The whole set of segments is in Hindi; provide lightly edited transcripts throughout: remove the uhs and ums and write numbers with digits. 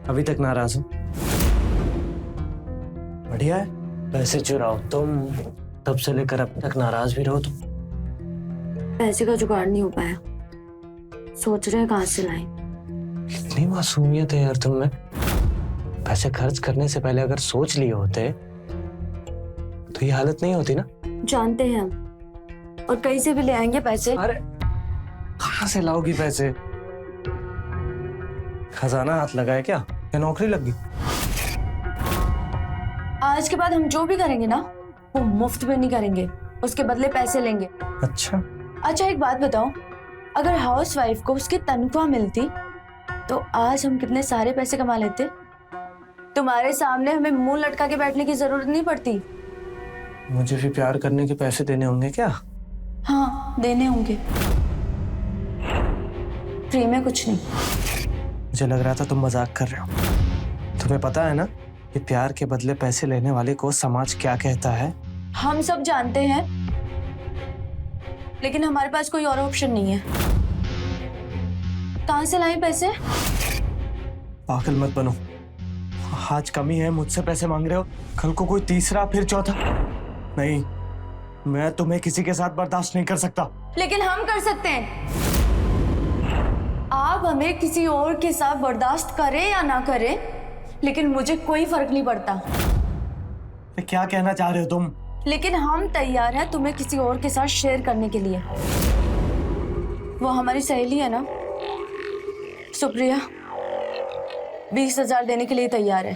अभी तक नाराज हो? बढ़िया है, पैसे चुराओ तुम, तब से लेकर अब तक नाराज भी रहो तुम। पैसे का जुगाड़ नहीं हो पाया, सोच रहे हैं कहाँ से लाएं। इतनी मासूमियत है यार तुम में। पैसे खर्च करने से पहले अगर सोच लिए होते तो ये हालत नहीं होती ना। जानते हैं हम, और कहीं से भी ले आएंगे पैसे। अरे कहाँ से लाओगी पैसे? खजाना हाथ लगाए क्या या नौकरी लग गई? आज के बाद हम जो भी करेंगे ना वो मुफ्त में नहीं करेंगे, उसके बदले पैसे लेंगे। अच्छा एक बात बताओ, अगर हाउसवाइफ को उसकी तनख्वाह मिलती तो आज हम कितने सारे पैसे कमा लेते। तुम्हारे सामने हमें मुंह लटका के बैठने की जरूरत नहीं पड़ती। मुझे भी प्यार करने के पैसे देने होंगे क्या? हाँ देने होंगे, फ्री में कुछ नहीं। मुझे लग रहा था तुम मजाक कर रहे हो। तुम्हें पता है ना कि प्यार के बदले पैसे लेने वाले को समाज क्या कहता है? हम सब जानते हैं, लेकिन हमारे पास कोई और ऑप्शन नहीं है। कहाँ से लाएं पैसे? पागल मत बनो। आज कमी है, मुझसे पैसे मांग रहे हो, कल को कोई तीसरा फिर चौथा। नहीं, मैं तुम्हें किसी के साथ बर्दाश्त नहीं कर सकता। लेकिन हम कर सकते हैं। आप हमें किसी और के साथ बर्दाश्त करें या ना करें, लेकिन मुझे कोई फर्क नहीं पड़ता। क्या कहना चाह रहे हो तुम? लेकिन हम तैयार हैं तुम्हें किसी और के साथ शेयर करने के लिए। वो हमारी सहेली है ना सुप्रिया, 20,000 देने के लिए तैयार है,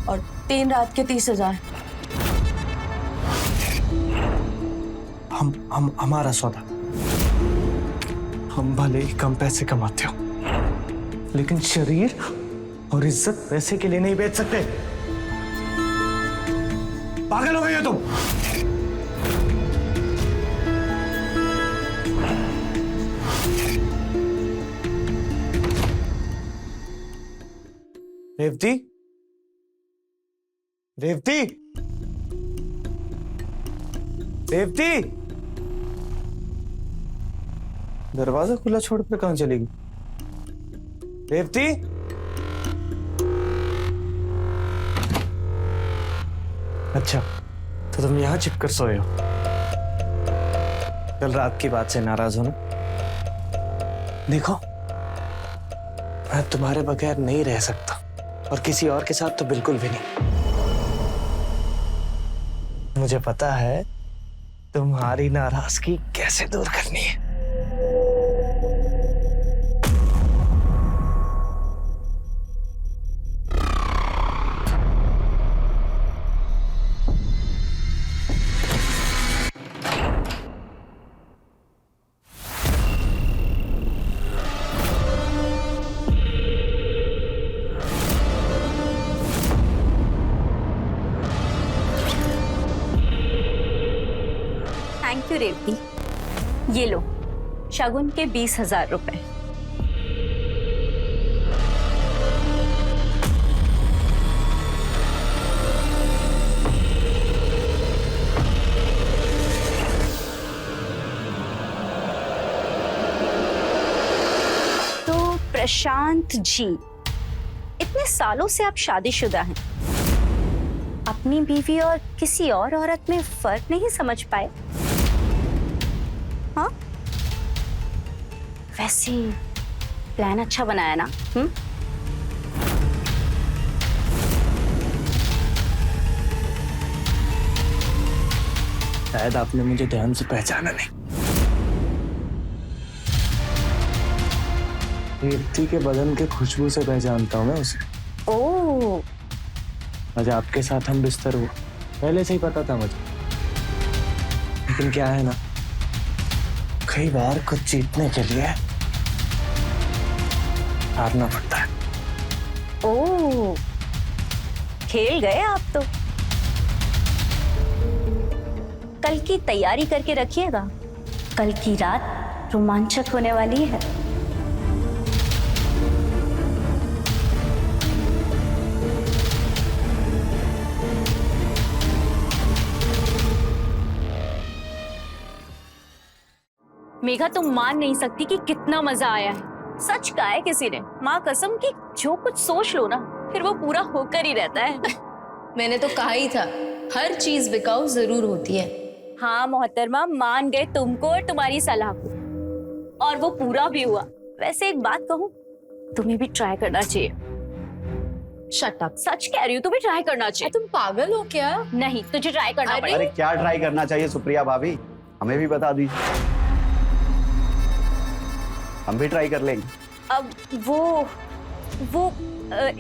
और 3 रात के 30,000। हमारा सौदा। हम भले ही कम पैसे कमाते हो, लेकिन शरीर और इज्जत पैसे के लिए नहीं बेच सकते। पागल हो गई हो तुम? रेवती, रेवती, रेवती, दरवाजा खुला छोड़कर कहां चलेगी? रेवती, अच्छा तो तुम यहां छिपकर सोए हो। कल रात की बात से नाराज हो ना? देखो, मैं तुम्हारे बगैर नहीं रह सकता, और किसी और के साथ तो बिल्कुल भी नहीं। मुझे पता है तुम्हारी नाराजगी कैसे दूर करनी है। थैंक यू रेवती, ये लो शगुन के 20,000 रुपए। तो प्रशांत जी, इतने सालों से आप शादीशुदा हैं, अपनी बीवी और किसी और औरत में फर्क नहीं समझ पाए? हाँ, वैसे प्लान अच्छा बनाया ना? शायद आपने मुझे ध्यान से पहचाना नहीं। रेवती के बदन के खुशबू से पहचानता हूँ मैं उसे। ओह, आज आपके साथ हम बिस्तर हुआ, पहले से ही पता था मुझे। लेकिन क्या है ना, कई बार कुछ जीतने के लिए हारना पड़ता है। ओह, खेल गए आप तो। कल की तैयारी करके रखिएगा, कल की रात रोमांचक होने वाली है। मेघा, तुम मान नहीं सकती कि कितना मजा आया है। सच कहा है किसी ने, माँ कसम कि जो कुछ सोच लो ना फिर वो पूरा होकर ही रहता है। मैंने तो कहा ही था, हर चीज बिकाऊ जरूर होती है। हाँ मोहतरमा, मान गए तुमको और तुम्हारी सलाह को, और वो पूरा भी हुआ। वैसे एक बात कहूँ, तुम्हें भी ट्राई करना चाहिए। Shut up. सच कह रही हूँ, तुम्हें ट्राई करना चाहिए। तुम पागल हो क्या? नहीं, तुझे ट्राई करना अरे पड़ेगा। अरे क्या ट्राई करना चाहिए सुप्रिया भाभी, हमें भी बता दीजिए, हम भी ट्राई कर लेंगे। अब वो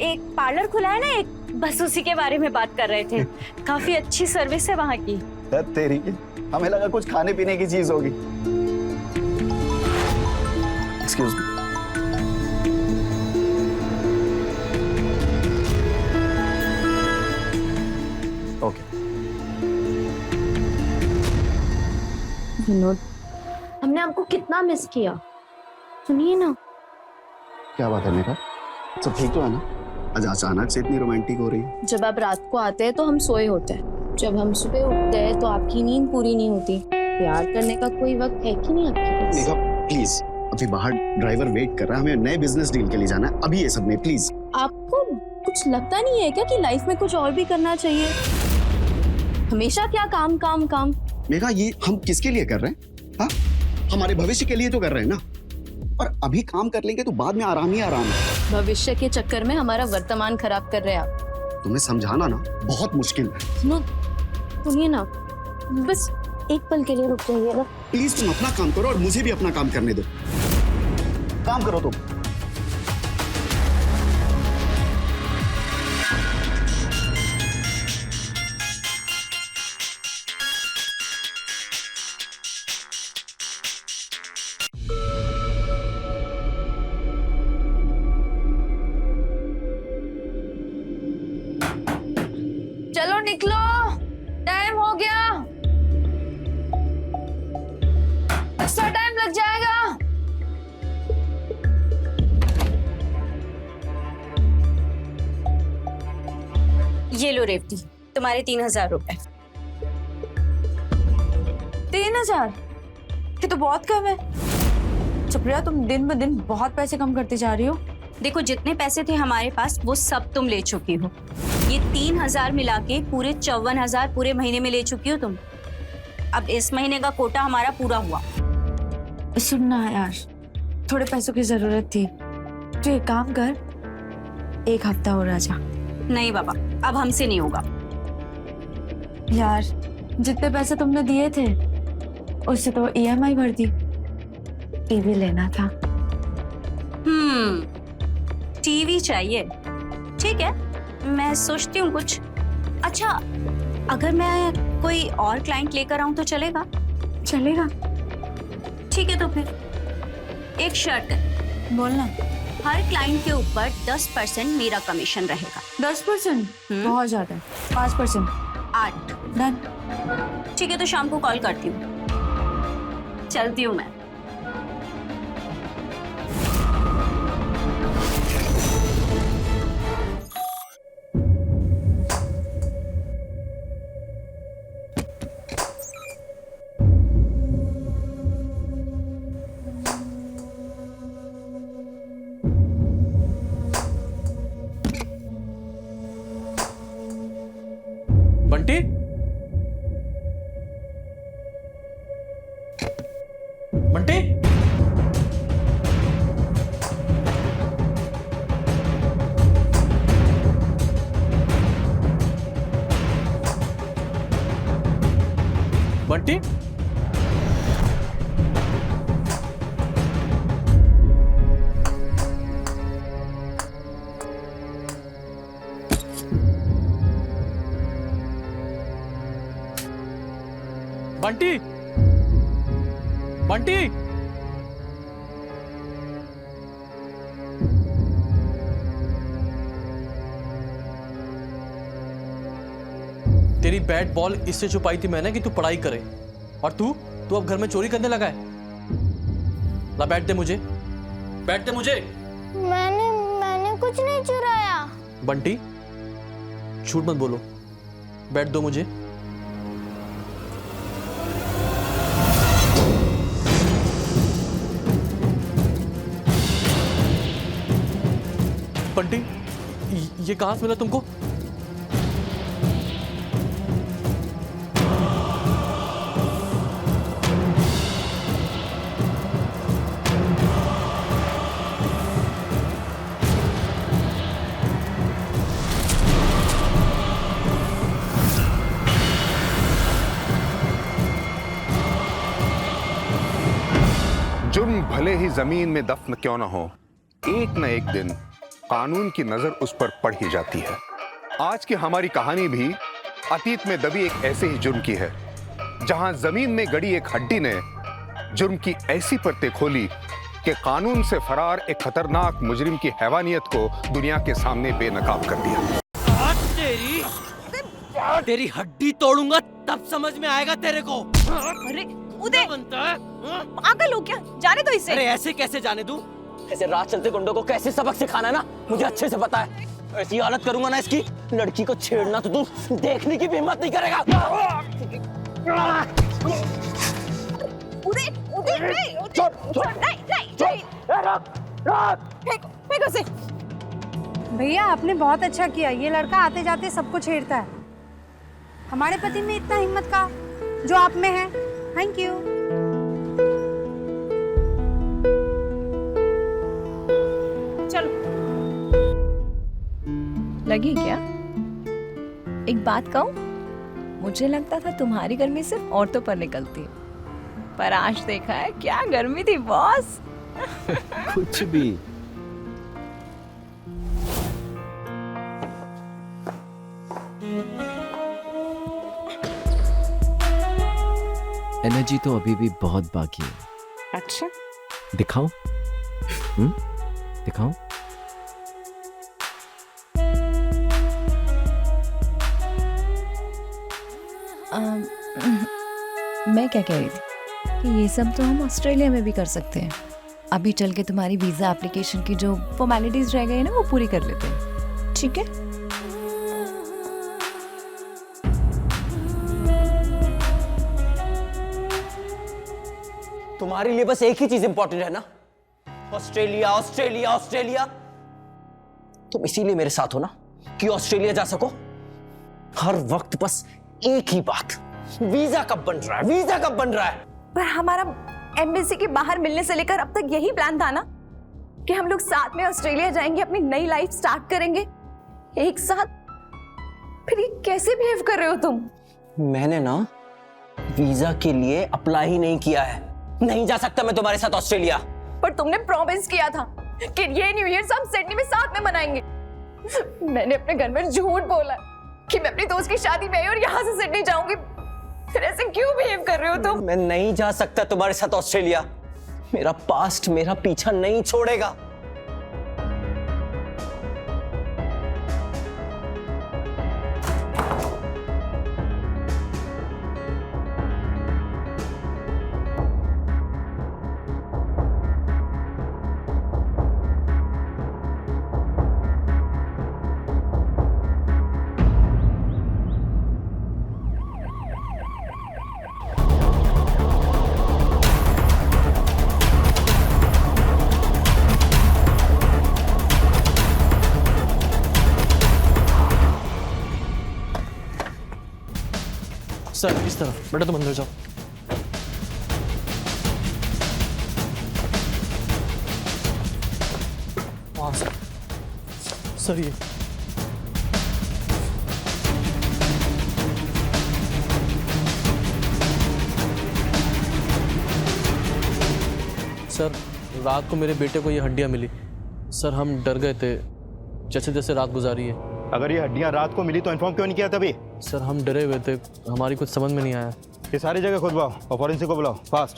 एक पार्लर खुला है ना एक, बस उसी के बारे में बात कर रहे थे। काफी अच्छी सर्विस है वहाँ की। तेरी, हमें लगा कुछ खाने पीने की चीज होगी। Excuse me. ओके। विनोद, हमने आपको कितना मिस किया। सुनिए ना। क्या बात है मेरा, सब ठीक तो है ना? आज अचानक से इतनी रोमांटिक हो रही है। जब आप रात को आते हैं तो हम सोए होते हैं, जब हम सुबह उठते हैं तो आपकी नींद पूरी नहीं होती। प्यार करने का कोई वक्त है कि नहीं आपके पास? मेघा प्लीज, अभी बाहर ड्राइवर वेट कर रहा है, हमें नए बिजनेस डील के लिए जाना है अभी, ये सब नहीं प्लीज। आपको कुछ लगता नहीं है क्या कि लाइफ में कुछ और भी करना चाहिए? हमेशा क्या काम काम काम? मेघा ये हम किसके लिए कर रहे हैं? हाँ, हमारे भविष्य के लिए तो कर रहे हैं ना, और अभी काम कर लेंगे तो बाद में आराम ही आराम है। भविष्य के चक्कर में हमारा वर्तमान खराब कर रहे हैं आप। तुम्हें समझाना ना बहुत मुश्किल है। सुनिए ना, बस एक पल के लिए रुक जाइएगा। प्लीज तुम अपना काम करो और मुझे भी अपना काम करने दो। काम करो तुम। चलो निकलो, टाइम हो गया, एक्स्ट्रा टाइम लग जाएगा। ये लो रेवती, तुम्हारे 3000 रुपए। 3000? ये तो बहुत कम है। सुप्रिया, तुम दिन ब दिन बहुत पैसे कम करती जा रही हो। देखो, जितने पैसे थे हमारे पास वो सब तुम ले चुकी हो। ये 3000 मिला के पूरे 54,000 पूरे महीने में ले चुकी हो तुम। अब इस महीने का कोटा हमारा पूरा हुआ। सुनना यार, थोड़े पैसों की जरूरत थी, तो एक काम कर, एक हफ्ता और आ जा। नहीं बाबा, अब हमसे नहीं होगा। यार, जितने पैसे तुमने दिए थे उससे तो EMI भर दी। टीवी लेना था। टीवी चाहिए, ठीक है, मैं सोचती हूँ कुछ। अच्छा, अगर मैं कोई और क्लाइंट लेकर आऊं तो चलेगा? चलेगा। ठीक है, तो फिर एक शर्त है। बोलना। हर क्लाइंट के ऊपर 10% मेरा कमीशन रहेगा। 10%? बहुत ज्यादा है। 5%। 8। डन। ठीक है, तो शाम को कॉल करती हूँ। चलती हूँ मैं। बंटी, बंटी, बंटी, बंटी, बंटी, तेरी बैट बॉल इससे छुपाई थी मैंने कि तू पढ़ाई करे, और तू अब घर में चोरी करने लगा है। ला बैट दे मुझे, बैट दे मुझे। मैंने कुछ नहीं चुराया। बंटी, झूठ मत बोलो, बैट दो मुझे। बंटी, ये कहाँ से मिला तुमको? जुर्म भले ही जमीन में दफन क्यों ना हो, एक न एक दिन कानून की नजर उस पर पड़ ही जाती है। आज की हमारी कहानी भी अतीत में दबी एक ऐसे ही जुर्म की है, जहां जमीन में गड़ी एक हड्डी ने जुर्म की ऐसी परतें खोली कि कानून से फरार एक खतरनाक मुजरिम की हैवानियत को दुनिया के सामने बेनकाब कर दिया। तेरी हड्डी तोड़ूंगा तब समझ में आएगा तेरे को। अरे उदय, बनता है पागल हो क्या? जाने दो इसे। अरे ऐसे कैसे जाने दूं? ऐसे रात चलते गुंडों को कैसे सबक सिखाना है ना, मुझे अच्छे से पता है। ऐसी हालत करूंगा ना इसकी, लड़की को छेड़ना तो तू देखने की भी हिम्मत नहीं करेगा। उदय, उदय, नहीं, फेंको उसे। भैया आपने बहुत अच्छा किया, ये लड़का आते जाते सबको छेड़ता है। हमारे पति में इतना हिम्मत का जो आप में है। Thank you. चलो, लगी क्या? एक बात कहूं, मुझे लगता था तुम्हारी गर्मी सिर्फ औरतों पर निकलती है, पर आज देखा है क्या गर्मी थी बॉस। कुछ भी। एनर्जी तो अभी भी बहुत बाकी है। अच्छा, दिखाओ। दिखाओ। मैं क्या कह रही थी कि ये सब तो हम ऑस्ट्रेलिया में भी कर सकते हैं। अभी चल के तुम्हारी वीजा एप्लीकेशन की जो फॉर्मेलिटीज रह गई ना, वो पूरी कर लेते हैं, ठीक है? तुम्हारे लिए बस एक ही चीज इंपॉर्टेंट है ना, ऑस्ट्रेलिया ऑस्ट्रेलिया ऑस्ट्रेलिया। तुम इसीलिए मेरे साथ हो ना, कि ऑस्ट्रेलिया जा सको। हर वक्त बस एक ही बात, वीजा कब बन रहा है, वीजा कब बन रहा है। पर हमारा एम्बेसी के बाहर मिलने से लेकर अब तक यही प्लान था ना, कि हम लोग साथ में ऑस्ट्रेलिया जाएंगे, अपनी नई लाइफ स्टार्ट करेंगे एक साथ। फिर ये कैसे बिहेव कर रहे हो तुम? मैंने ना वीजा के लिए अप्लाई ही नहीं किया है, नहीं जा सकता मैं तुम्हारे साथ ऑस्ट्रेलिया। पर तुमने प्रॉमिस किया था कि ये न्यू ईयर हम सिडनी में साथ में मनाएंगे। मैंने अपने घर में झूठ बोला कि मैं अपनी दोस्त की शादी में आई और यहाँ से सिडनी जाऊंगी। फिर ऐसे क्यों बिहेव कर रहे हो तुम? मैं नहीं जा सकता तुम्हारे साथ ऑस्ट्रेलिया, मेरा पास्ट मेरा पीछा नहीं छोड़ेगा। सर इस तरफ, बेटा तुम अंदर जाओ। वहां से सर, ये सर, रात को मेरे बेटे को ये हड्डियां मिली। सर हम डर गए थे, जैसे जैसे रात गुजारी है। अगर ये हड्डियां रात को मिली तो इन्फॉर्म क्यों नहीं किया तभी? सर हम डरे हुए थे, हमारी कुछ समझ में नहीं आया। ये सारी जगह खुदवाओ और फॉरेंसिक को बुलाओ फास्ट।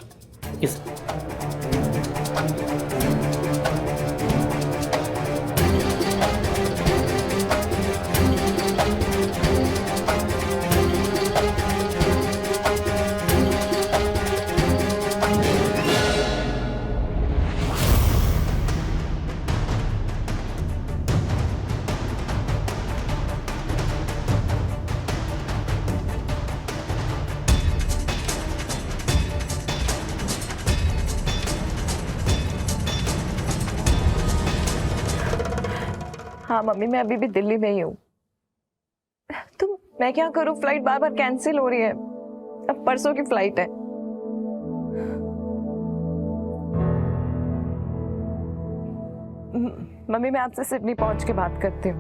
हाँ मम्मी, मैं अभी भी दिल्ली में ही हूँ। तो मैं क्या करूँ, फ्लाइट बार बार कैंसिल हो रही है। अब परसों की फ्लाइट है। मम्मी मैं आपसे सिडनी पहुंच के बात करती हूँ।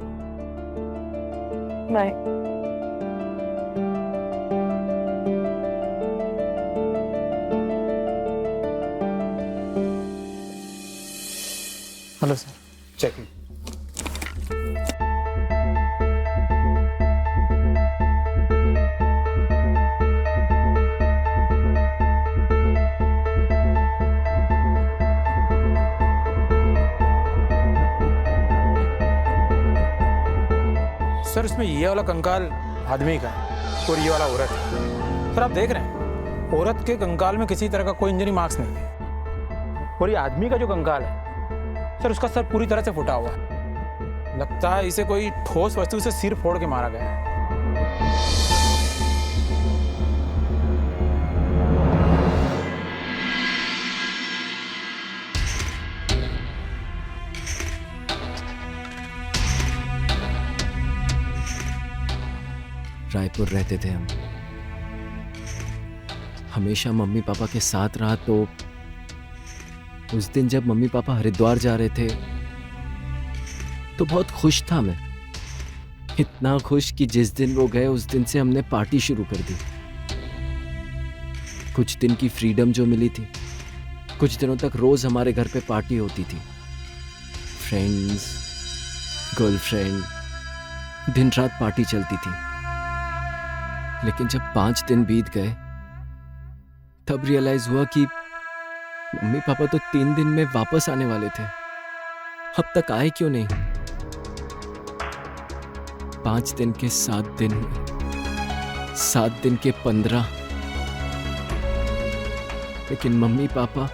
Bye. Hello sir. Checking. Sir इसमें ये वाला कंकाल आदमी का है और ये वाला औरत है। सर आप देख रहे हैं औरत के कंकाल में किसी तरह का कोई इंजरी मार्क्स नहीं है, और ये आदमी का जो कंकाल है सर उसका सर पूरी तरह से फूटा हुआ है। लगता है इसे कोई ठोस वस्तु से सिर फोड़ के मारा गया है। रायपुर रहते थे हम, हमेशा मम्मी पापा के साथ रहा। तो उस दिन जब मम्मी पापा हरिद्वार जा रहे थे तो बहुत खुश था मैं, इतना खुश कि जिस दिन वो गए उस दिन से हमने पार्टी शुरू कर दी। कुछ दिन की फ्रीडम जो मिली थी, कुछ दिनों तक रोज हमारे घर पे पार्टी होती थी। फ्रेंड्स, गर्लफ्रेंड, दिन रात पार्टी चलती थी। लेकिन जब 5 दिन बीत गए तब रियलाइज हुआ कि मम्मी पापा तो 3 दिन में वापस आने वाले थे, अब तक आए क्यों नहीं। 5 दिन के 7 दिन हुए, 7 दिन के 15, लेकिन मम्मी पापा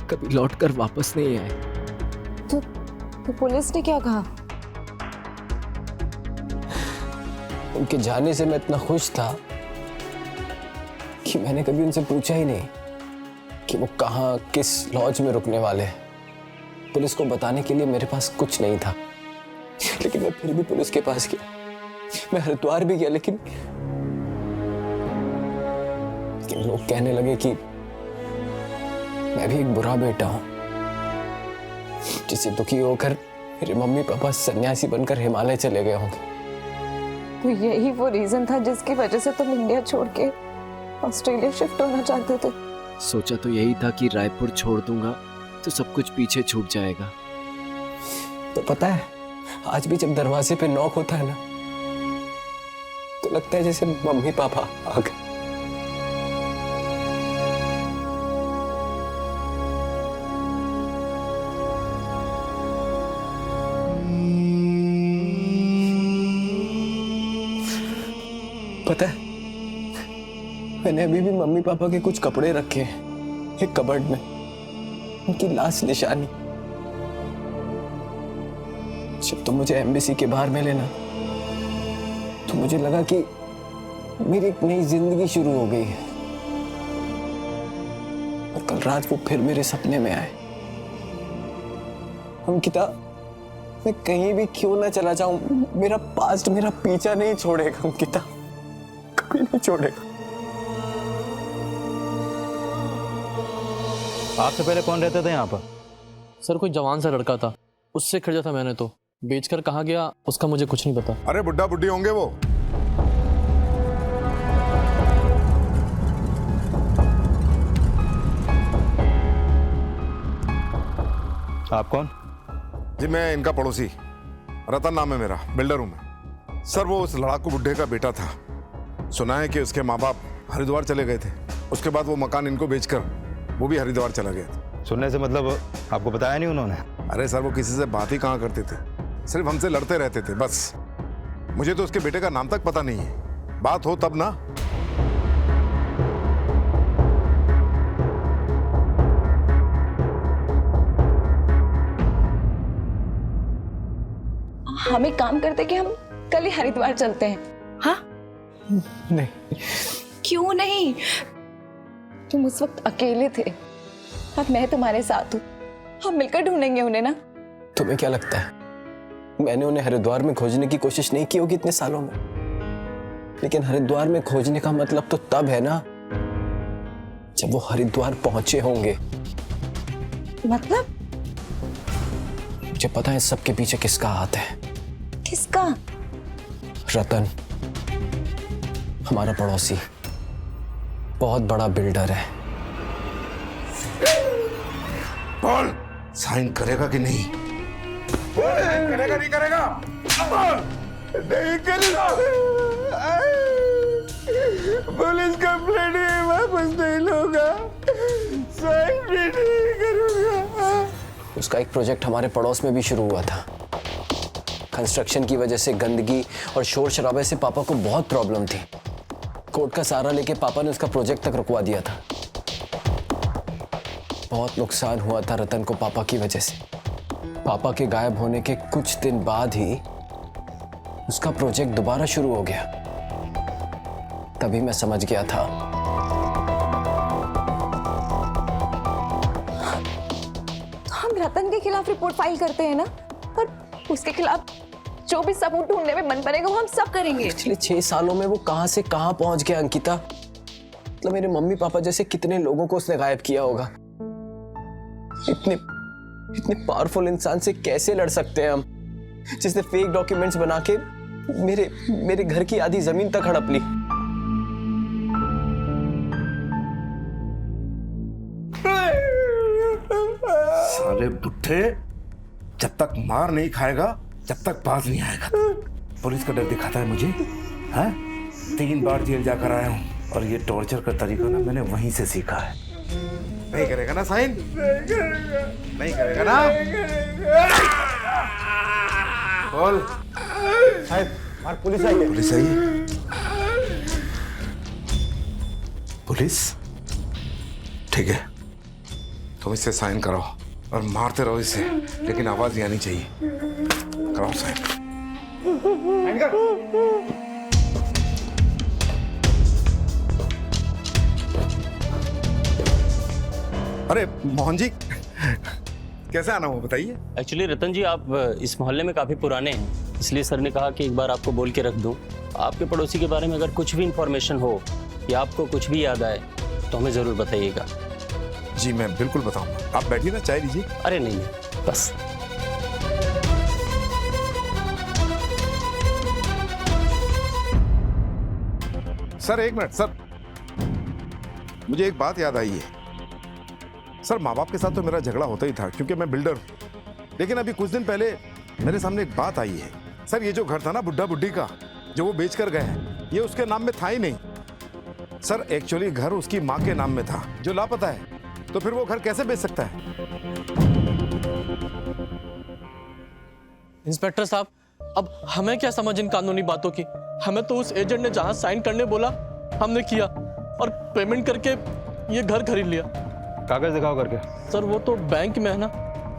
कभी लौटकर वापस नहीं आए। तो पुलिस ने क्या कहा? उनके जाने से मैं इतना खुश था कि मैंने कभी उनसे पूछा ही नहीं कि वो कहाँ किस लॉज में रुकने वाले हैं। पुलिस को बताने के लिए मेरे पास कुछ नहीं था, लेकिन मैं फिर भी पुलिस के पास गया। मैं हरिद्वार भी गया, लेकिन लोग कहने लगे कि मैं भी एक बुरा बेटा हूं, जिससे दुखी होकर मेरे मम्मी पापा सन्यासी बनकर हिमालय चले गए होंगे। तो यही वो रीजन था जिसकी वजह से तुम इंडिया छोड़ के ऑस्ट्रेलिया शिफ्ट होना चाहते थे? सोचा तो यही था कि रायपुर छोड़ दूंगा तो सब कुछ पीछे छूट जाएगा। तो पता है, आज भी जब दरवाजे पे नॉक होता है ना, तो लगता है जैसे मम्मी पापा आ गए। पता है, मैंने अभी भी मम्मी पापा के कुछ कपड़े रखे हैं एक कबर्ड में, उनकी लास्ट निशानी। जब तुम मुझे एम्बेसी के बाहर मिले ना, तो मुझे लगा कि मेरी एक नई जिंदगी शुरू हो गई है। और कल रात वो फिर मेरे सपने में आए। अंकिता, मैं कहीं भी क्यों ना चला जाऊं, मेरा पास्ट मेरा पीछा नहीं छोड़ेगा। अंकिता कभी नहीं छोड़ेगा। आपसे पहले कौन रहता था यहाँ पर? सर कोई जवान सा लड़का था, उससे खरीदा था मैंने। तो बेचकर कहाँ गया उसका मुझे कुछ नहीं पता। अरे बुड्ढा बुड्ढी होंगे वो। आप कौन? जी मैं इनका पड़ोसी, रतन नाम है मेरा, बिल्डर हूं मैं। सर वो उस लड़ाकू बुड्ढे का बेटा था। सुना है कि उसके माँ बाप हरिद्वार चले गए थे, उसके बाद वो मकान इनको बेचकर वो भी हरिद्वार चला गया था। सुनने से मतलब आपको बताया नहीं उन्होंने? अरे सर वो किसी से बात ही कहाँ करते थे, सिर्फ हमसे लड़ते रहते थे बस। मुझे तो उसके बेटे का नाम तक पता नहीं है, बात हो तब ना। हम एक काम करते कि हम कल ही हरिद्वार चलते हैं। हाँ? नहीं। क्यों नहीं? तुम उस वक्त अकेले थे, अब मैं तुम्हारे साथ हूँ, हम मिलकर ढूंढेंगे उन्हें ना। तुम्हें क्या लगता है मैंने उन्हें हरिद्वार में खोजने की कोशिश नहीं की होगी इतने सालों में? लेकिन हरिद्वार में खोजने का मतलब तो तब है ना जब वो हरिद्वार पहुंचे होंगे। मतलब? मुझे पता है सब के पीछे किसका हाथ है। किसका? रतन, हमारा पड़ोसी, बहुत बड़ा बिल्डर है। बोल, साइन करेगा कि नहीं? करेगा नहीं करेगा? नहीं करेगा। पुलिस कंप्लेंट वापस नहीं लूंगा, साइन भी नहीं करूंगा। उसका एक प्रोजेक्ट हमारे पड़ोस में भी शुरू हुआ था। कंस्ट्रक्शन की वजह से गंदगी और शोर शराबे से पापा को बहुत प्रॉब्लम थी। कोर्ट का सहारा लेके पापा ने उसका प्रोजेक्ट तक रुकवा दिया था। बहुत नुकसान हुआ था रतन को पापा की वजह से। पापा के गायब होने के कुछ दिन बाद ही उसका प्रोजेक्ट दोबारा शुरू हो गया। तभी मैं समझ गया था तो हम रतन के खिलाफ रिपोर्ट फाइल करते हैं ना, और उसके खिलाफ जो भी सबूत ढूंढने में मन पड़ेगा वो हम सब करेंगे। पिछले 6 सालों में वो कहां से कहां पहुंच गया अंकिता। मतलब मेरे मम्मी पापा जैसे कितने लोगों को उसने गायब किया होगा। इतने पावरफुल इंसान से कैसे लड़ सकते हैं हम, जिसने फेक डॉक्यूमेंट्स बना के मेरे घर की आधी जमीन तक हड़प ली। साले बुड्ढे, जब तक मार नहीं खाएगा जब तक बाज नहीं आएगा। पुलिस का डर दिखाता है मुझे, हैं? 3 बार जेल जाकर आया हूँ और ये टॉर्चर का तरीका ना मैंने वहीं से सीखा है। नहीं करेगा ना साइन? नहीं करेगा ना? बोल। साहब, मार पुलिस आई है। पुलिस आई है? पुलिस? ठीक है, तुम इससे साइन कराओ और मारते रहो इसे, लेकिन आवाज नहीं आनी चाहिए। कराओ साइन। अरे मोहन जी, कैसे आना हो बताइए। एक्चुअली रतन जी, आप इस मोहल्ले में काफ़ी पुराने हैं, इसलिए सर ने कहा कि एक बार आपको बोल के रख दूं। आपके पड़ोसी के बारे में अगर कुछ भी इंफॉर्मेशन हो या आपको कुछ भी याद आए तो हमें ज़रूर बताइएगा। जी मैं बिल्कुल बताऊंगा। आप बैठिए ना, चाय लीजिए। अरे नहीं, बस। सर 1 मिनट सर, मुझे एक बात याद आई है। सर माँ बाप के साथ तो मेरा झगड़ा होता ही था क्योंकि मैं बिल्डर हूँ, लेकिन अभी कुछ दिन पहले मेरे सामने एक बात आई है। सर ये जो घर था ना बुड्ढा बुड्ढी का, जो वो बेच कर गए हैं, ये उसके नाम में था ही नहीं। सर एक्चुअली घर उसकी माँ के नाम में था जो लापता है, तो फिर वो घर कैसे बेच सकता है? इंस्पेक्टर साहब, अब हमें क्या समझ इन कानूनी बातों की। हमें तो उस एजेंट ने जहां साइन करने बोला हमने किया और पेमेंट करके ये घर खरीद लिया। कागज दिखाओ करके। सर वो तो बैंक में है ना,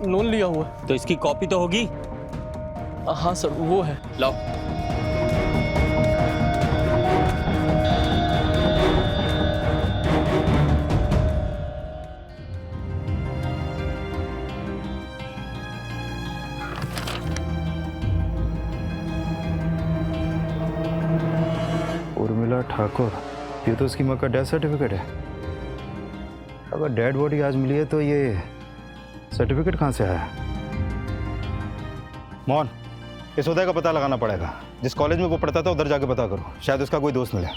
लोन लिया हुआ है। तो इसकी कॉपी तो होगी? हाँ सर वो है। लाओ। उर्मिला ठाकुर, ये तो उसकी माँ का डेथ सर्टिफिकेट है। अगर डेड बॉडी आज मिली है तो ये सर्टिफिकेट कहाँ से आया? मोहन, इस उदय का पता लगाना पड़ेगा। जिस कॉलेज में वो पढ़ता था उधर जाके पता करो, शायद उसका कोई दोस्त मिले।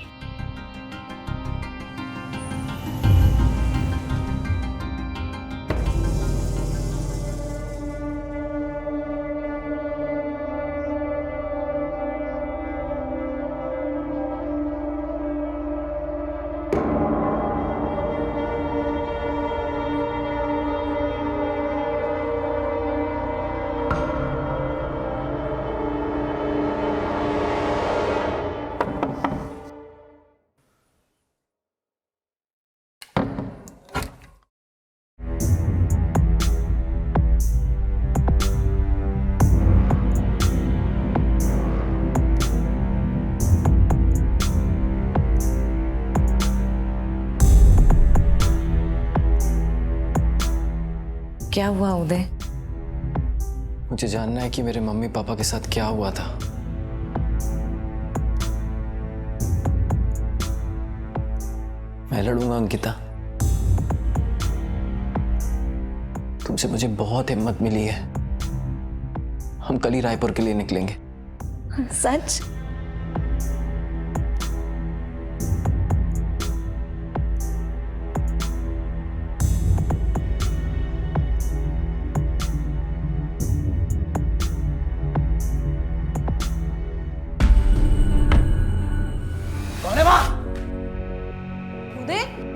क्या हुआ उदय? मुझे जानना है कि मेरे मम्मी पापा के साथ क्या हुआ था। मैं लड़ूंगा अंकिता। तुमसे मुझे बहुत हिम्मत मिली है। हम कल ही रायपुर के लिए निकलेंगे। सच?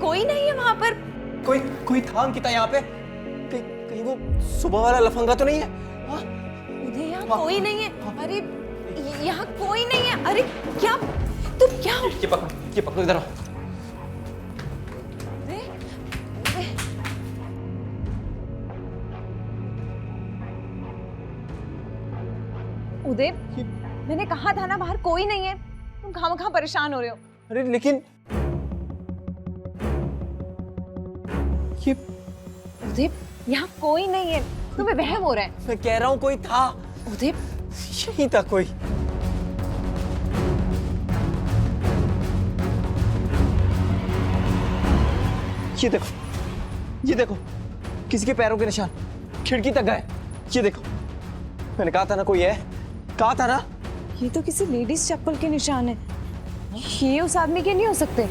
कोई नहीं है वहां पर। कोई था अंकिता यहाँ पे? कहीं वो सुबह वाला लफंगा तो नहीं है? उदय यहाँ कोई नहीं है। अरे यहाँ कोई नहीं है। अरे क्या तुम क्या? ये पकड़ो इधर आओ। उदय मैंने कहा था ना बाहर कोई नहीं है। तुम खामखा परेशान हो रहे हो। अरे लेकिन ये उदय यहाँ कोई नहीं है। तुम्हें वहम हो रहा है। मैं कह रहा हूँ कोई था। उदय यही था कोई। ये देखो किसी के पैरों के निशान खिड़की तक गए। ये देखो, मैंने कहा था ना कोई है, कहा था ना। ये तो किसी लेडीज चप्पल के निशान है। ये उस आदमी के नहीं हो सकते।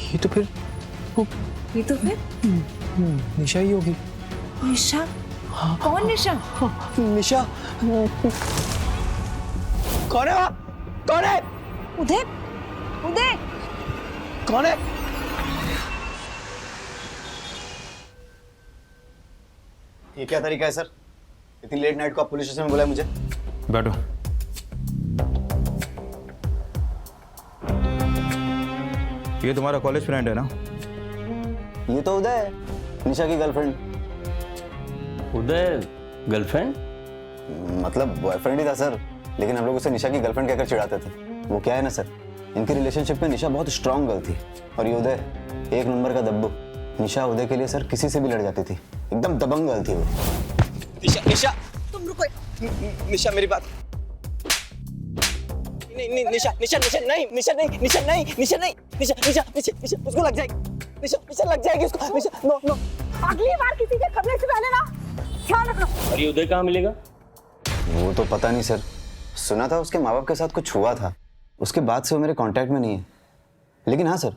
ये तो फिर निशा ही होगी। निशा? कौन निशा? निशा कौन है? वहाँ कौन है? उदय कौन है? ये क्या तरीका है सर? इतनी लेट नाइट को आप पुलिस स्टेशन में बुलाए मुझे? बैठो। ये तुम्हारा कॉलेज फ्रेंड है ना? ये तो उदय है, निशा की गर्लफ्रेंड। उदय गर्लफ्रेंड? मतलब बॉयफ्रेंड ही था सर, लेकिन हम लोग उसे निशा की गर्लफ्रेंड कहकर चिढ़ाते थे। वो क्या है ना सर, इनके रिलेशनशिप में निशा बहुत स्ट्रांग गर्ल थी और ये उदय एक नंबर का दब्बू। निशा उदय के लिए सर किसी से भी लड़ जाती थी। एकदम दबंग गर्ल थी वो। निशा तुम रुको। निशा मेरी बात। नहीं निशा उसको लग जाएगी। निशा लग जाएगी उसको। निशा नो। अगली बार किसी के करने से पहले ना ध्यान रखना। और ये उदय कहाँ मिलेगा? वो तो पता नहीं सर, सुना था उसके माँ बाप के साथ कुछ हुआ था, उसके बाद से वो मेरे कांटेक्ट में नहीं है। लेकिन हाँ सर,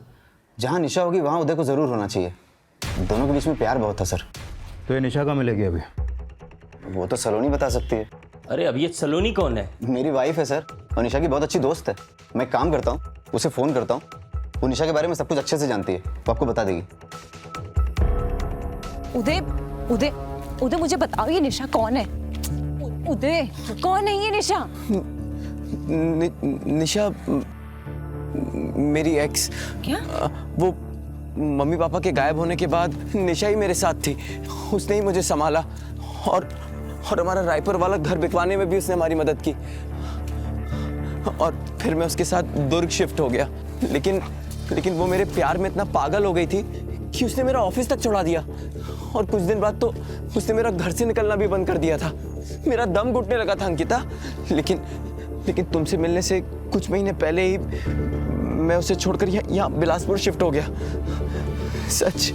जहाँ निशा होगी वहाँ उदय को जरूर होना चाहिए। दोनों के बीच में प्यार बहुत था सर। तो ये निशा कहाँ मिलेगी अभी? वो तो सलोनी बता सकती है। अरे अब ये सलोनी कौन है? मेरी वाइफ है सर, और निशा की बहुत अच्छी दोस्त है। मैं काम करता हूँ, उसे फोन करता हूँ, वो निशा के बारे में सब कुछ अच्छे से जानती है, वो आपको बता देगी। उदय मुझे बताओ ये निशा कौन है? उदय कौन है ये निशा? निशा मेरी एक्स। क्या? वो मम्मी पापा के गायब होने के बाद निशा ही मेरे साथ थी। उसने ही मुझे संभाला और हमारा रायपुर वाला घर बिकवाने में भी उसने हमारी मदद की। और फिर मैं उसके साथ दुर्ग शिफ्ट हो गया। लेकिन वो मेरे प्यार में इतना पागल हो गई थी कि उसने मेरा ऑफिस तक चढ़ा दिया। और कुछ दिन बाद तो उसने मेरा घर से निकलना भी बंद कर दिया था। मेरा दम घुटने लगा था अंकिता। लेकिन तुमसे मिलने से कुछ महीने पहले ही मैं उसे छोड़कर यहाँ बिलासपुर शिफ्ट हो गया। सच?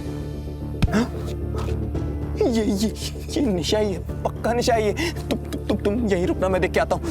ये निशा ही है, पक्का निशा ही है। तुम यहीं रुकना, मैं देख के आता हूँ।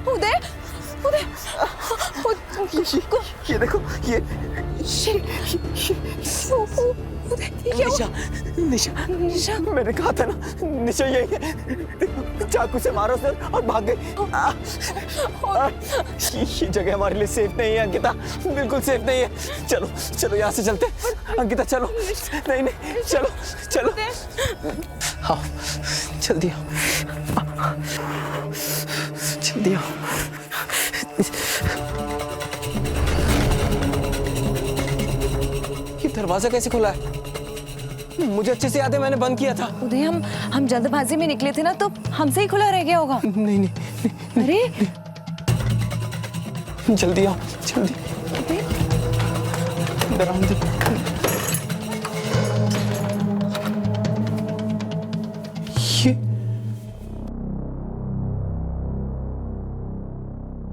उदय ये देखो ये निशा निशा निशा मैंने कहा था ना निशा यही है। चाकू से मारो सर और भाग गई। ये जगह हमारे लिए सेफ नहीं है अंकिता, बिल्कुल सेफ नहीं है। चलो चलो यहाँ से चलते। अंकिता चलो। नहीं नहीं चलो चलो। हाँ जल्दी आओ जल्दी आओ। ये दरवाजा कैसे खुला है? मुझे अच्छे से याद है मैंने बंद किया था। उदय हम जल्दबाजी में निकले थे ना, तो हमसे ही खुला रह गया होगा। नहीं नहीं अरे जल्दी आओ जल्दी।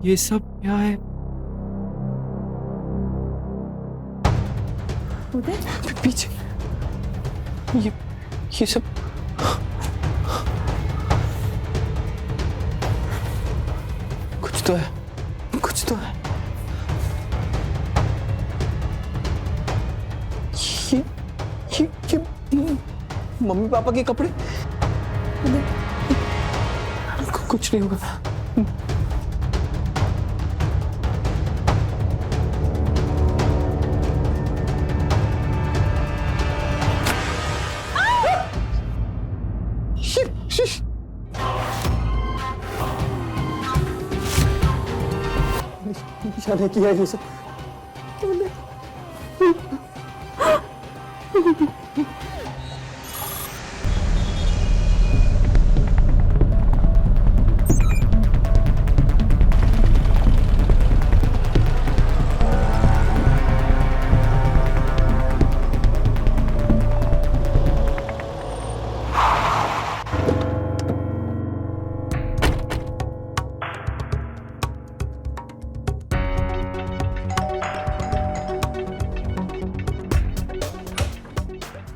ये सब क्या है? उदय पीछे ये सब कुछ तो है, कुछ तो है। ये मम्मी पापा के कपड़े। कुछ नहीं होगा। निशा किया ये सब।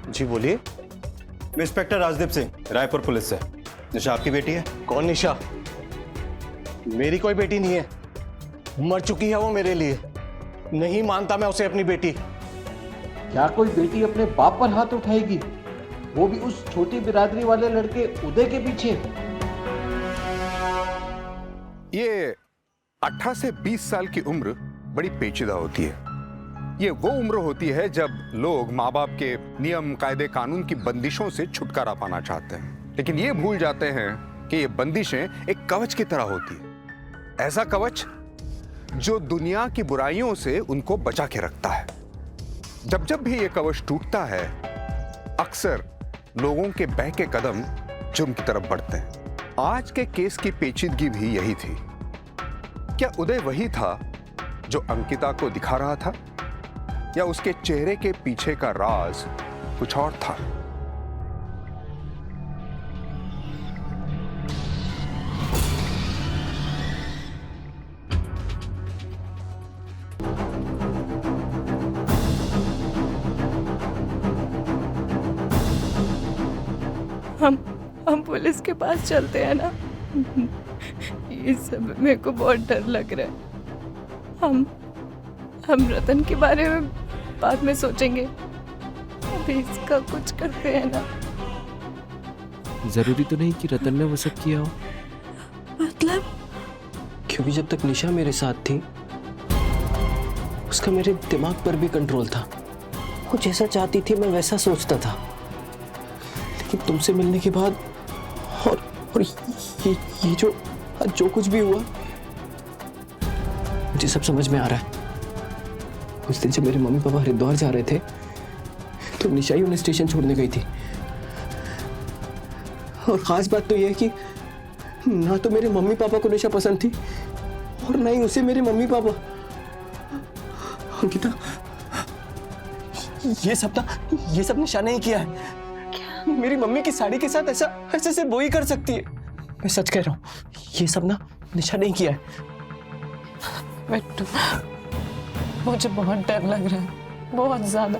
जी बोलिए। मैं इंस्पेक्टर राजदीप सिंह, रायपुर पुलिस से। निशा आपकी बेटी है? कौन निशा? मेरी कोई बेटी नहीं है, मर चुकी है वो मेरे लिए। नहीं मानता मैं उसे अपनी बेटी। क्या कोई बेटी अपने बाप पर हाथ उठाएगी, वो भी उस छोटी बिरादरी वाले लड़के उदय के पीछे? ये 18 से 20 साल की उम्र बड़ी पेचीदा होती है। ये वो उम्र होती है जब लोग माँ बाप के नियम कायदे कानून की बंदिशों से छुटकारा पाना चाहते हैं, लेकिन ये भूल जाते हैं कि ये बंदिशें एक कवच की तरह होती है। ऐसा कवच जो दुनिया की बुराइयों से उनको बचा के रखता है। जब जब भी ये कवच टूटता है, अक्सर लोगों के बहके कदम जुर्म की तरफ बढ़ते हैं। आज के केस की पेचीदगी भी यही थी। क्या उदय वही था जो अंकिता को दिखा रहा था, या उसके चेहरे के पीछे का राज कुछ और था? हम पुलिस के पास चलते हैं ना। ये सब मेरे को बहुत डर लग रहा है। हम रतन के बारे में बाद में सोचेंगे, अभी इसका कुछ करते हैं ना। जरूरी तो नहीं कि रतन ने वो सब किया हो। मतलब? क्योंकि जब तक निशा मेरे साथ थी, उसका मेरे दिमाग पर भी कंट्रोल था। वो जैसा चाहती थी मैं वैसा सोचता था। लेकिन तुमसे मिलने के बाद और ये जो कुछ भी हुआ, मुझे सब समझ में आ रहा है। उस दिन जब मेरे मम्मी पापा हरिद्वार जा रहे थे, तो निशा ही उन्हें स्टेशन छोड़ने गई थी। और खास बात तो यह है कि ना तो मेरे मम्मी पापा को निशा पसंद थी, और ना ही उसे मेरे मम्मी पापा। अंकिता, ये सब निशा ने ही किया है। मेरी मम्मी की साड़ी के साथ ऐसा सिर्फ वो ही कर सकती है। मैं सच कह रहा हूँ, ये सब ना निशा ने ही किया है। बिट्टू, मुझे बहुत डर लग रहा है, बहुत ज्यादा।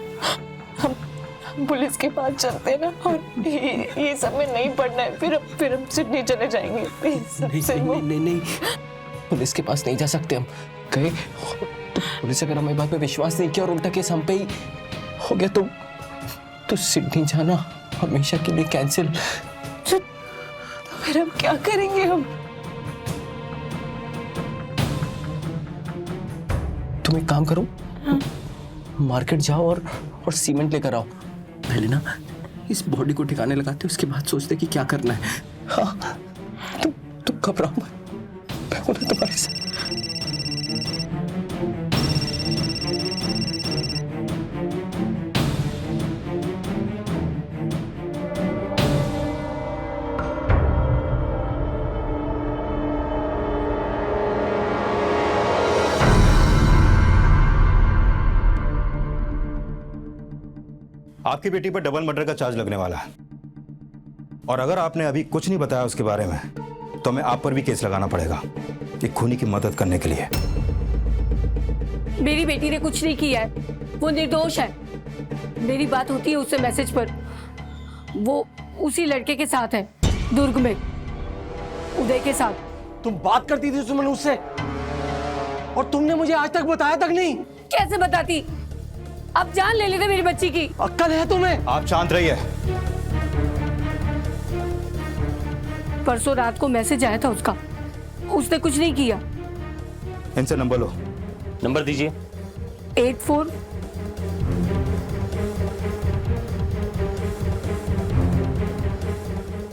हम पुलिस के पास चलते हैं ना, और ये सब में नहीं पढ़ना है। फिर हम सिडनी चले जाएंगे। नहीं, पुलिस के पास नहीं जा सकते हम। गए तो पुलिस अगर हमारी बात पे विश्वास नहीं किया और उल्टा केस हम पे ही हो गया तो सिडनी जाना हमेशा के लिए कैंसिल। फिर हम क्या करेंगे? हम तुम एक काम करो, मार्केट जाओ और सीमेंट लेकर आओ। पहले ना इस बॉडी को ठिकाने लगाते, उसके बाद सोचते कि क्या करना है। हाँ, तुम घबराओ मत, मैं हूं ना तुम्हारे साथ। आपकी बेटी पर डबल मर्डर का चार्ज लगने वाला है, और अगर आपने अभी कुछ नहीं बताया उसके बारे में तो हमें आप पर भी केस लगाना पड़ेगा, एक खूनी की मदद करने के लिए। मेरी बेटी ने कुछ नहीं किया है, वो निर्दोष है। मेरी बात होती है उससे मैसेज पर, वो उसी लड़के के साथ है, दुर्ग में, उदय के साथ। तुम बात करती थी सुमन उससे, और तुमने मुझे आज तक बताया तक नहीं। कैसे बताती? अब जान ले लेते मेरी बच्ची की। अक्ल है तुम्हें? आप शांत रहिए। परसों रात को मैसेज आया था उसका, उसने कुछ नहीं किया। इनसे नंबर लो। नंबर दीजिए। 84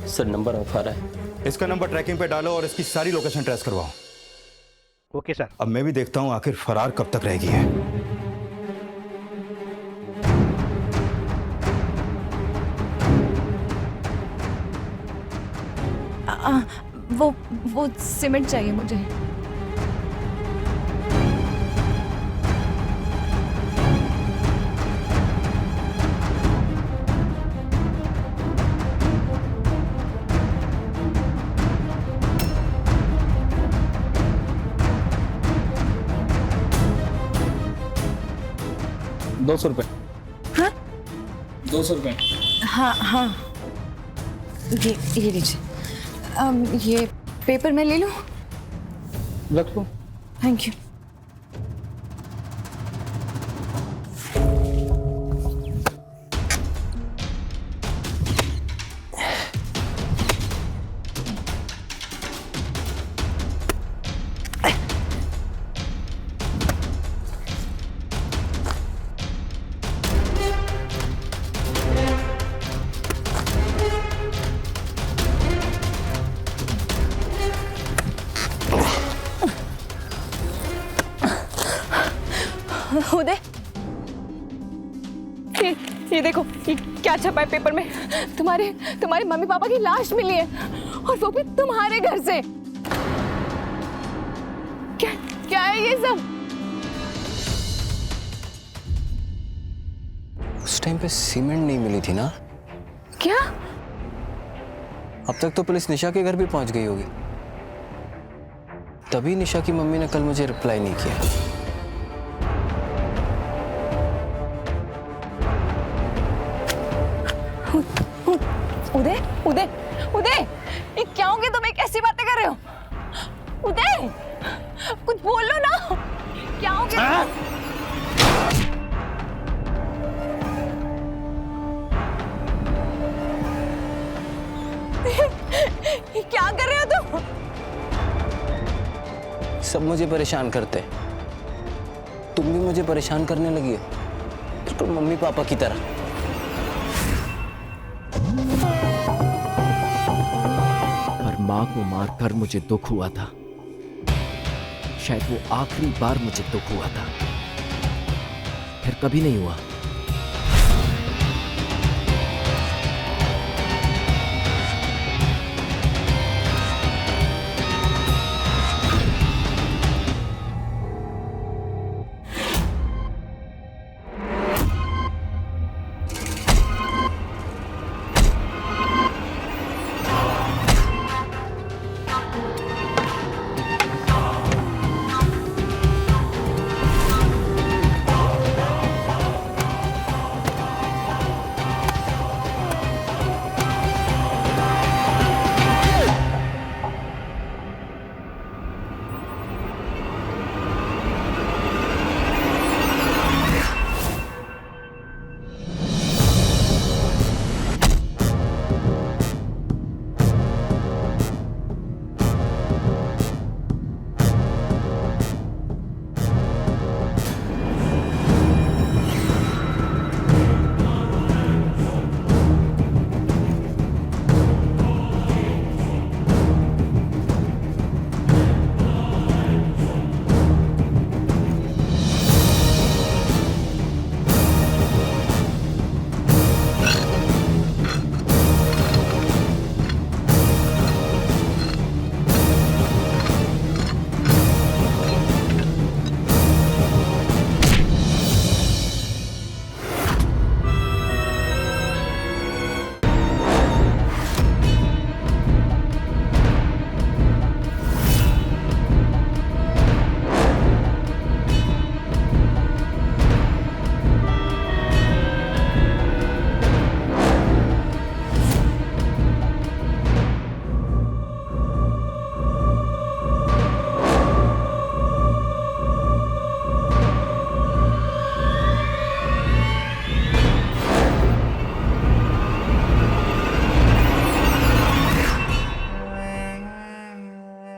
सर नंबर ऑफ आ रहा है। इसका नंबर ट्रैकिंग पे डालो और इसकी सारी लोकेशन ट्रेस करवाओ। Okay sir. अब मैं भी देखता हूं आखिर फरार कब तक रहेगी है। वो सीमेंट चाहिए मुझे। ₹200। हाँ? 200 रुपए। हाँ हाँ, ये लीजिए। ये पेपर मैं ले लूं? रख लो। Thank you. उदय, ये देखो, ये क्या छपा है पेपर में? तुम्हारे मम्मी पापा की लाश मिली है, और वो भी तुम्हारे घर से। क्या है ये सब? उस टाइम पे सीमेंट नहीं मिली थी ना? क्या? अब तक तो पुलिस निशा के घर भी पहुंच गई होगी, तभी निशा की मम्मी ने कल मुझे रिप्लाई नहीं किया। उदय, उदय, उदय, ये क्या हो गया? तुम एक ऐसी बातें कर रहे हो? उदय, कुछ बोल लो ना, क्या हो गया? ये क्या कर रहे हो तुम? सब मुझे परेशान करते, तुम भी मुझे परेशान करने लगी हो, बिल्कुल मम्मी पापा की तरह। माँ को मारकर मुझे दुख हुआ था, शायद वो आखिरी बार मुझे दुख हुआ था, फिर कभी नहीं हुआ।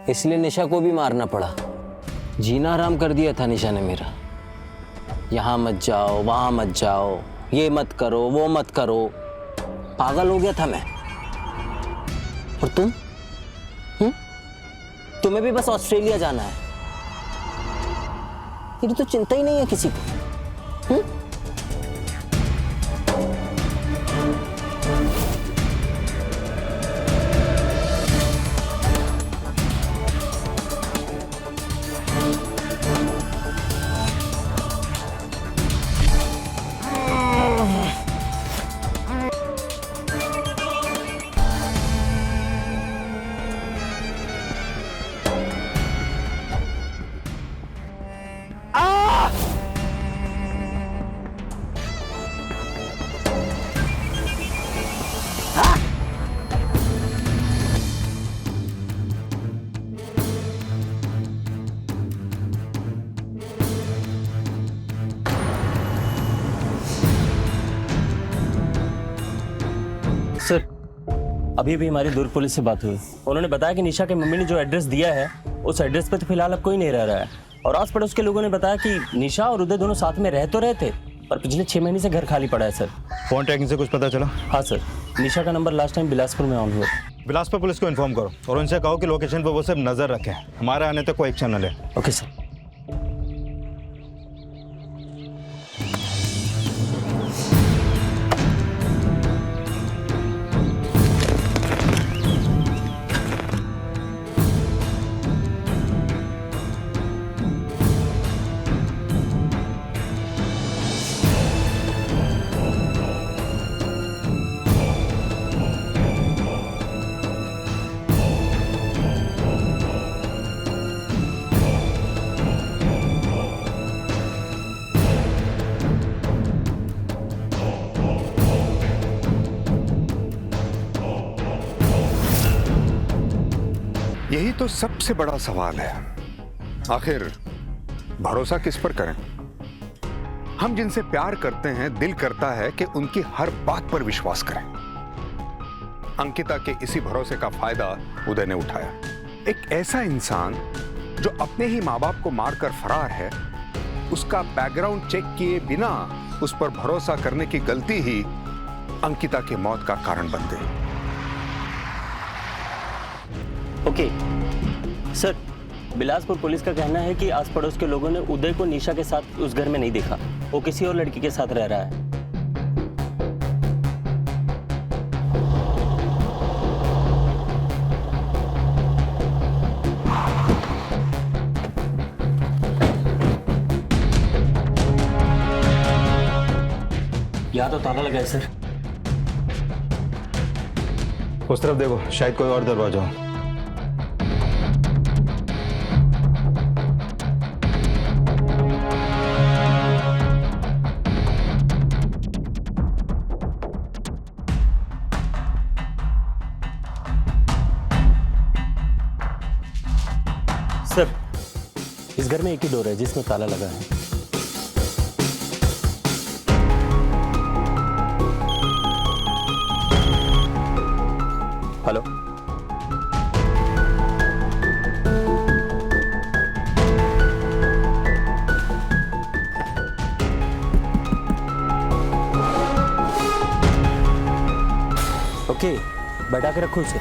इसलिए निशा को भी मारना पड़ा। जीना आराम कर दिया था निशा ने मेरा। यहाँ मत जाओ, वहां मत जाओ, ये मत करो, वो मत करो। पागल हो गया था मैं। और तुम? तुम्हें भी बस ऑस्ट्रेलिया जाना है। तेरी तो चिंता ही नहीं है किसी को। सर, अभी भी हमारी दुर्ग पुलिस से बात हुई। उन्होंने बताया कि निशा के मम्मी ने जो एड्रेस दिया है उस एड्रेस पे तो फिलहाल अब कोई नहीं रह रहा है। और आस पड़ोस के लोगों ने बताया कि निशा और उदय दोनों साथ में रह तो रहे थे, पर पिछले 6 महीने से घर खाली पड़ा है सर। फोन ट्रैकिंग से कुछ पता चला? हाँ सर, निशा का नंबर लास्ट टाइम बिलासपुर में ऑन हुआ। बिलासपुर पुलिस को इन्फॉर्म करो और उनसे कहो कि लोकेशन पर वो सब नजर रखें, हमारे आने तक कोई एक्शन न ले। Okay sir. यही तो सबसे बड़ा सवाल है, आखिर भरोसा किस पर करें? हम जिनसे प्यार करते हैं, दिल करता है कि उनकी हर बात पर विश्वास करें। अंकिता के इसी भरोसे का फायदा उदय ने उठाया। एक ऐसा इंसान जो अपने ही माँ बाप को मारकर फरार है, उसका बैकग्राउंड चेक किए बिना उस पर भरोसा करने की गलती ही अंकिता की मौत का कारण बन गई। ओके सर, बिलासपुर पुलिस का कहना है कि आस पड़ोस के लोगों ने उदय को निशा के साथ उस घर में नहीं देखा। वो किसी और लड़की के साथ रह रहा है। यहाँ तो ताला लगा है सर। उस तरफ देखो, शायद कोई और दरवाजा हो। सर, इस घर में एक ही डोर है जिसमें ताला लगा है। हेलो, ओके, बैठा के रखो उसे।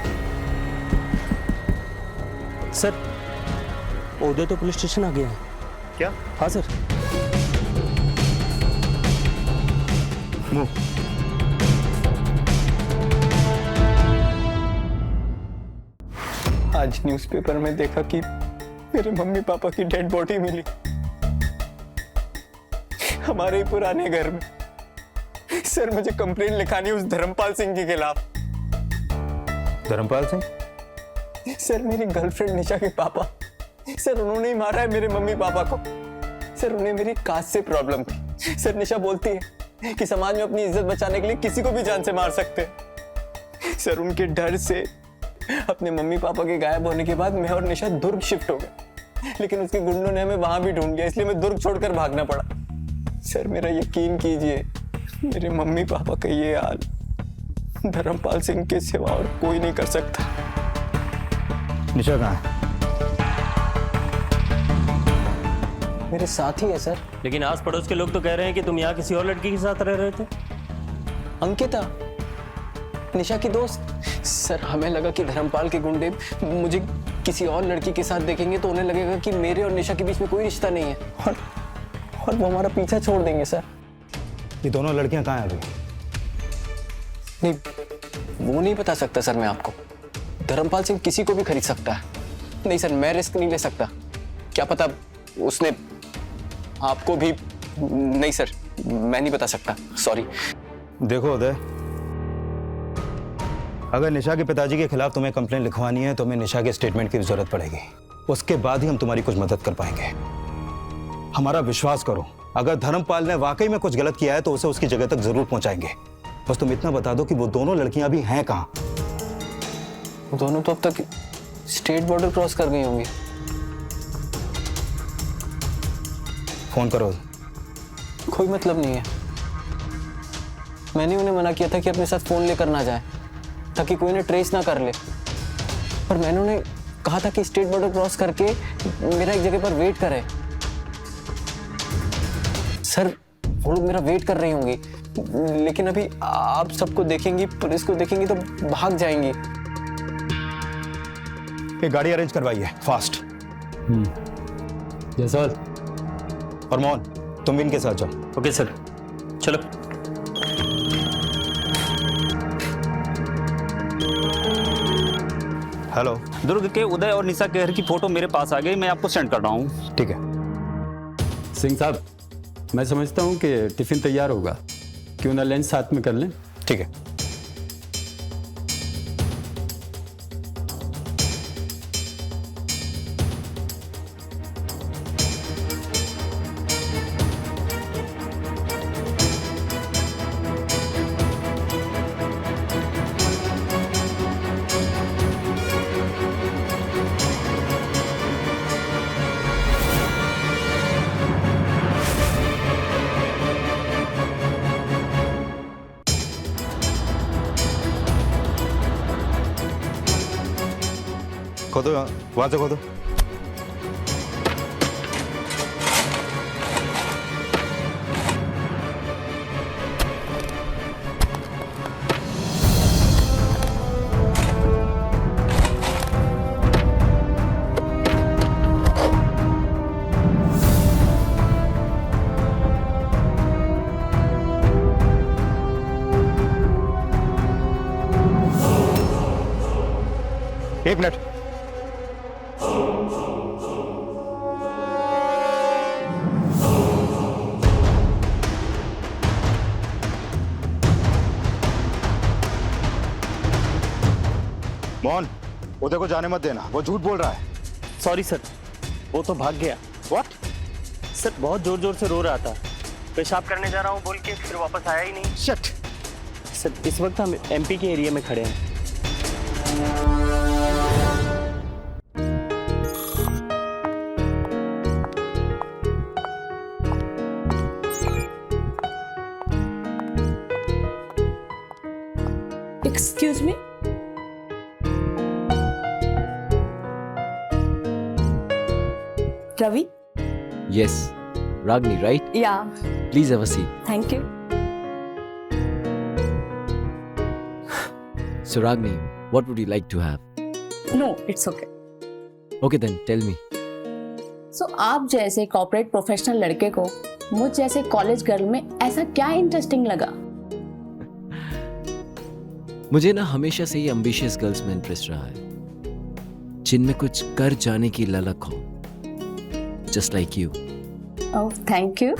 सर, उदय तो पुलिस स्टेशन आ गया है। क्या? हाँ सर। आज न्यूज़पेपर में देखा कि मेरे मम्मी पापा की डेड बॉडी मिली हमारे ही पुराने घर में। सर, मुझे कंप्लेंट लिखानी है उस धर्मपाल सिंह के खिलाफ। धर्मपाल सिंह? सर, मेरी गर्लफ्रेंड निशा के पापा, सर उन्होंने ही मारा है मेरे मम्मी पापा को। सर, उन्हें मेरी कास्ट से प्रॉब्लम थी। सर, निशा बोलती है कि समाज में अपनी इज्जत बचाने के लिए किसी को भी जान से मार सकते हैं। सर, उनके डर से अपने मम्मी पापा के गायब होने के बाद मैं और निशा दुर्ग शिफ्ट हो गए, लेकिन उसके गुंडों ने हमें वहां भी ढूंढ लिया, इसलिए मैं दुर्ग छोड़कर भागना पड़ा। सर, मेरा यकीन कीजिए, मेरे मम्मी पापा का ये हाल धर्मपाल सिंह के सिवा और कोई नहीं कर सकता। निशा कहाँ है? मेरे साथ ही है सर। लेकिन आस पड़ोस के लोग तो कह रहे हैं कि तुम यहाँ किसी और लड़की के साथ रह रहे थे। अंकिता, निशा की दोस्त। सर हमें लगा कि धर्मपाल के गुंडे मुझे किसी और लड़की के साथ देखेंगे तो उन्हें लगेगा कि मेरे और निशा के बीच में कोई रिश्ता नहीं है और वो हमारा पीछा छोड़ देंगे सर। ये दोनों लड़कियां कहाँ हैं अभी? नहीं, वो नहीं बता सकता सर मैं आपको। धर्मपाल सिंह किसी को भी खरीद सकता है। नहीं सर, मैं रिस्क नहीं ले सकता। क्या पता उसने आपको भी। नहीं सर, मैं नहीं बता सकता, सॉरी। देखो उदय, अगर निशा के पिताजी के खिलाफ तुम्हें कंप्लेंट लिखवानी है तो हमें निशा के स्टेटमेंट की जरूरत पड़ेगी। उसके बाद ही हम तुम्हारी कुछ मदद कर पाएंगे। हमारा विश्वास करो, अगर धर्मपाल ने वाकई में कुछ गलत किया है तो उसे उसकी जगह तक जरूर पहुंचाएंगे। बस तुम इतना बता दो कि वो दोनों लड़कियां अभी हैं कहाँ? वो दोनों तो अब तक स्टेट बॉर्डर क्रॉस कर गई होंगी। फोन करो। कोई मतलब नहीं है। मैंने उन्हें मना किया था कि अपने साथ फोन लेकर ना जाए ताकि कोई उन्हें ट्रेस ना कर ले, पर मैंने उन्हें कहा था कि स्टेट बॉर्डर क्रॉस करके मेरा एक जगह पर वेट करे। सर वो लोग मेरा वेट कर रही होंगी, लेकिन अभी आप सबको देखेंगी, पुलिस को देखेंगी तो भाग जाएंगी। एक गाड़ी अरेंज करवाइए फास्ट। Yes sir. और मोहन, तुम भी इनके साथ जाओ। ओके सर, चलो। हेलो। दुर्ग के उदय और निशा के घर की फोटो मेरे पास आ गई, मैं आपको सेंड कर रहा हूँ। ठीक है। सिंह साहब, मैं समझता हूँ कि टिफिन तैयार होगा, क्यों ना लंच साथ में कर लें। ठीक है। खोदो, वहां से खोदो। एक मिनट। मोहन, उदय को जाने मत देना, वो झूठ बोल रहा है। सॉरी सर, वो तो भाग गया। व्हाट? सर बहुत जोर जोर से रो रहा था, पेशाब करने जा रहा हूँ बोल के फिर वापस आया ही नहीं। शिट। सर इस वक्त हम एमपी के एरिया में खड़े हैं। Excuse me. Ravi? Yes, Ragini, right? Yeah. Please have a seat. Thank you. So Ragini, what would you like to have? No, it's okay. Okay then, tell me. So आप जैसे कॉर्पोरेट प्रोफेशनल लड़के को मुझ जैसे कॉलेज गर्ल में ऐसा क्या इंटरेस्टिंग लगा? मुझे ना हमेशा से ही एम्बिशियस गर्ल्स में इंटरेस्ट रहा है, जिनमें कुछ कर जाने की ललक हो, just like you. Oh thank you.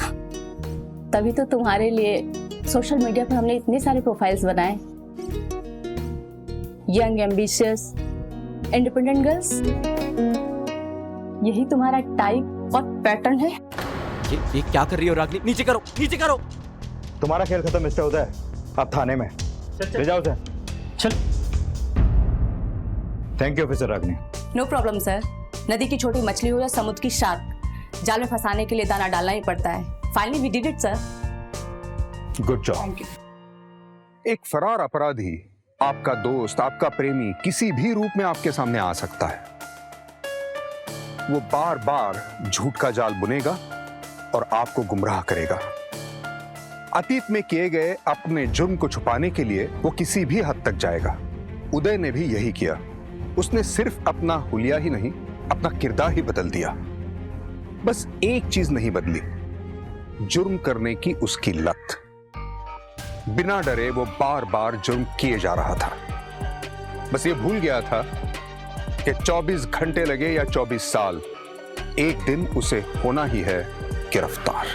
तभी तो तुम्हारे लिए सोशल मीडिया पर हमने इतने सारे प्रोफाइल्स बनाए। यंग एम्बिशियस इंडिपेंडेंट गर्ल्स, यही तुम्हारा टाइप और पैटर्न है। ये क्या कर रही हो रागनी? नीचे करो, नीचे करो। तुम्हारा खेल खत्म मिस्टर उदय, आप थाने में ले जाओ उसे। चल। Thank you officer Ragini. No problem sir. नदी की छोटी मछली हो या समुद्र की शार्क, जाल में फंसाने के लिए दाना डालना ही पड़ता है। Finally we did it sir. Good job. Thank you. एक फरार अपराधी, आपका दोस्त, आपका प्रेमी किसी भी रूप में आपके सामने आ सकता है। वो बार बार झूठ का जाल बुनेगा और आपको गुमराह करेगा। अतीत में किए गए अपने जुर्म को छुपाने के लिए वो किसी भी हद तक जाएगा। उदय ने भी यही किया। उसने सिर्फ अपना हुलिया ही नहीं, अपना किरदार ही बदल दिया। बस एक चीज नहीं बदली, जुर्म करने की उसकी लत। बिना डरे वो बार बार जुर्म किए जा रहा था। बस ये भूल गया था कि 24 घंटे लगे या 24 साल, एक दिन उसे होना ही है गिरफ्तार।